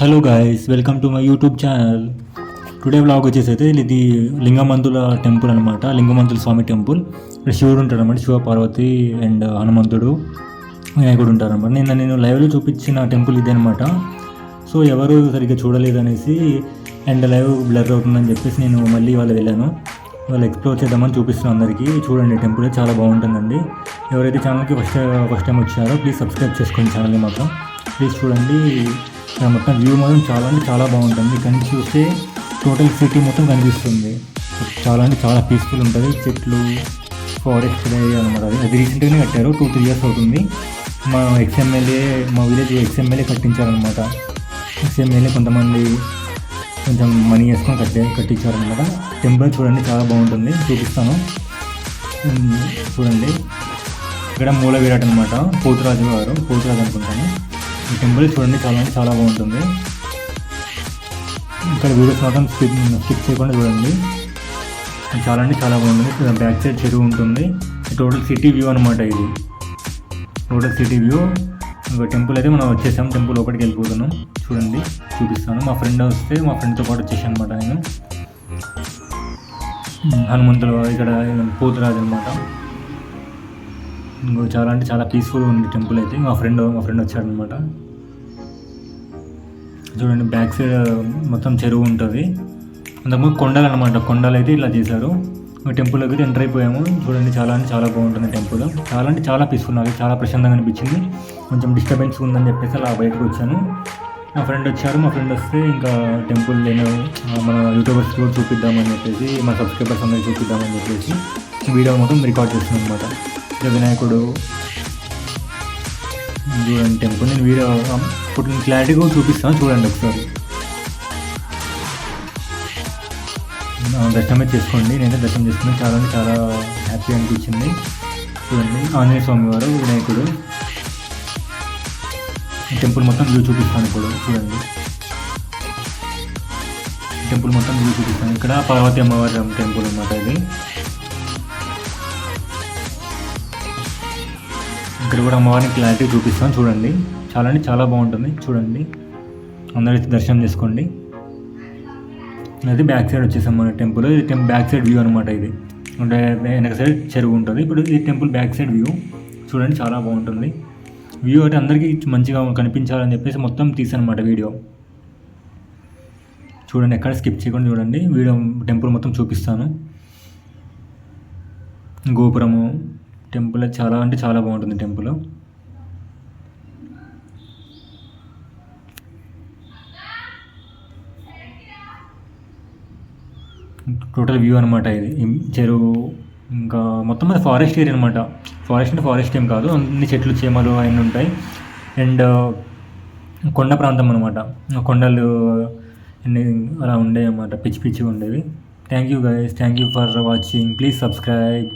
Hello guys, welcome to my YouTube channel. Today vlog వచ్చేసి అయితే ఇది లింగమంతుల టెంపుల్ అనమాట. లింగమంతుల స్వామి టెంపుల్. ఇక్కడ శివుడు ఉంటాడు అనమాట. శివ పార్వతి అండ్ హనుమంతుడు, వినాయకుడు ఉంటారనమాట. నేను లైవ్లో చూపించిన టెంపుల్ ఇదే అనమాట. సో ఎవరు సరిగ్గా చూడలేదనేసి అండ్ లైవ్ బ్లర్ అవుతుందని చెప్పేసి నేను మళ్ళీ వాళ్ళు వెళ్ళాను. వాళ్ళు ఎక్స్ప్లోర్ చేద్దామని చూపిస్తున్నాను అందరికీ. చూడండి, టెంపుల్ చాలా బాగుంటుందండి. ఎవరైతే ఛానల్కి ఫస్ట్ టైం వచ్చారో ప్లీజ్ సబ్స్క్రైబ్ చేసుకోండి ఛానల్ని మాత్రం. ప్లీజ్ చూడండి. మొత్తం వ్యూ మాత్రం చాలా అంటే చాలా బాగుంటుంది. ఇక్కడ నుంచి చూస్తే టోటల్ సిటీ మొత్తం కనిపిస్తుంది. చాలా పీస్ఫుల్ ఉంటుంది. చెట్లు, ఫారెస్ట్ ఏరియా అనమాట. అది రీసెంట్గానే కట్టారు, 2-3 ఇయర్స్ అవుతుంది. మా విలేజ్ ఎక్స్ఎమ్మెల్యే కట్టించారనమాట. ఎక్స్ఎమ్మెల్యే కొంతమంది కొంచెం మనీ వేసుకొని కట్టించారనమాట. టెంపుల్ చూడండి చాలా బాగుంటుంది, చూపిస్తాను చూడండి. ఇక్కడ మూల విరాట్ అనమాట, పోతురాజు అనుకుంటాను. ఈ టెంపుల్ చూడండి చాలా బాగుంటుంది. ఇక్కడ వీడియోస్ మాత్రం స్కిప్ చేయకుండా చూడండి. చాలా బాగుంటుంది. బ్యాక్ సైడ్ చెరువు ఉంటుంది. టోటల్ సిటీ వ్యూ అనమాట. ఇది టోటల్ సిటీ వ్యూ. ఇంకా టెంపుల్ అయితే మనం వచ్చేసాం. టెంపుల్ లోపలికి వెళ్ళిపోతున్నాం. చూడండి, చూపిస్తాను. మా ఫ్రెండ్తో పాటు వచ్చేసాను అనమాట. నేను హనుమంతులు, ఇక్కడ పోతురాజు అనమాట. ఇంకో చాలా పీస్ఫుల్గా ఉంది టెంపుల్ అయితే. మా ఫ్రెండ్ వచ్చాడనమాట. చూడండి, బ్యాక్ సైడ్ మొత్తం చెరువు ఉంటుంది. అంతకుముందు కొండలు అనమాట. కొండలు అయితే ఇలా చేశారు. టెంపుల్లోకి అయితే ఎంటర్ అయిపోయాము. చూడండి, చాలా బాగుంటుంది టెంపుల్. చాలా పీస్ఫుల్. నాకు చాలా ప్రశాంతంగా అనిపించింది. కొంచెం డిస్టర్బెన్స్ ఉందని చెప్పేసి అలా బయటకు వచ్చాను. మా ఫ్రెండ్ వచ్చారు. మా ఫ్రెండ్ వస్తే ఇంకా టెంపుల్ నేను మన యూట్యూబర్స్ కూడా చూపిద్దామని చెప్పేసి, మన సబ్స్క్రైబర్స్ అందరికీ చూపిద్దామని చెప్పేసి వీడియో మొత్తం రికార్డ్ చేస్తున్నాను అనమాట. వినాయకుడు చూడండి టెంపుల్. నేను వీడియో ఇప్పుడు క్లారిటీగా చూపిస్తాను, చూడండి ఒకసారి. దర్శనమే చేసుకోండి. నేనే దర్శనం చేసుకుని చాలా హ్యాపీ అనిపించింది. చూడండి, ఆంజనేయ స్వామి వారు, వినాయకుడు. టెంపుల్ మొత్తం వ్యూ చూపిస్తాను ఇప్పుడు. చూడండి, టెంపుల్ మొత్తం వ్యూ చూపిస్తాను. ఇక్కడ పార్వతి అమ్మవారి టెంపుల్ అన్నమాట. ఇది ఇక్కడ కూడా అమ్మవారిని క్లారిటీ చూపిస్తాను. చూడండి, చాలా బాగుంటుంది. చూడండి, అందరైతే దర్శనం చేసుకోండి. అది బ్యాక్ సైడ్ వచ్చేసాం మన టెంపుల్. ఇది బ్యాక్ సైడ్ వ్యూ అనమాట. ఇది అంటే వెనక సైడ్ చెరువు ఉంటుంది. ఇప్పుడు ఈ టెంపుల్ బ్యాక్ సైడ్ వ్యూ చూడండి, చాలా బాగుంటుంది. వ్యూ అంటే అందరికీ మంచిగా కనిపించాలని చెప్పేసి మొత్తం తీసానమాట వీడియో. చూడండి, ఎక్కడ స్కిప్ చేయకుండా చూడండి. వీడియో టెంపుల్ మొత్తం చూపిస్తాను. గోపురము, టెంపుల్ చాలా బాగుంటుంది టెంపుల్. టోటల్ వ్యూ అనమాట. ఇది చెరువు, ఇంకా మొత్తం అది ఫారెస్ట్ ఏరియా అనమాట. ఫారెస్ట్ ఏం కాదు, అన్ని చెట్లు, చేమలు అవన్నీ ఉంటాయి. అండ్ కొండ ప్రాంతం అనమాట. కొండలు అన్నీ అలా ఉండేవి అన్నమాట, పిచ్చి ఉండేవి. Thank you guys, thank you for watching. Please subscribe.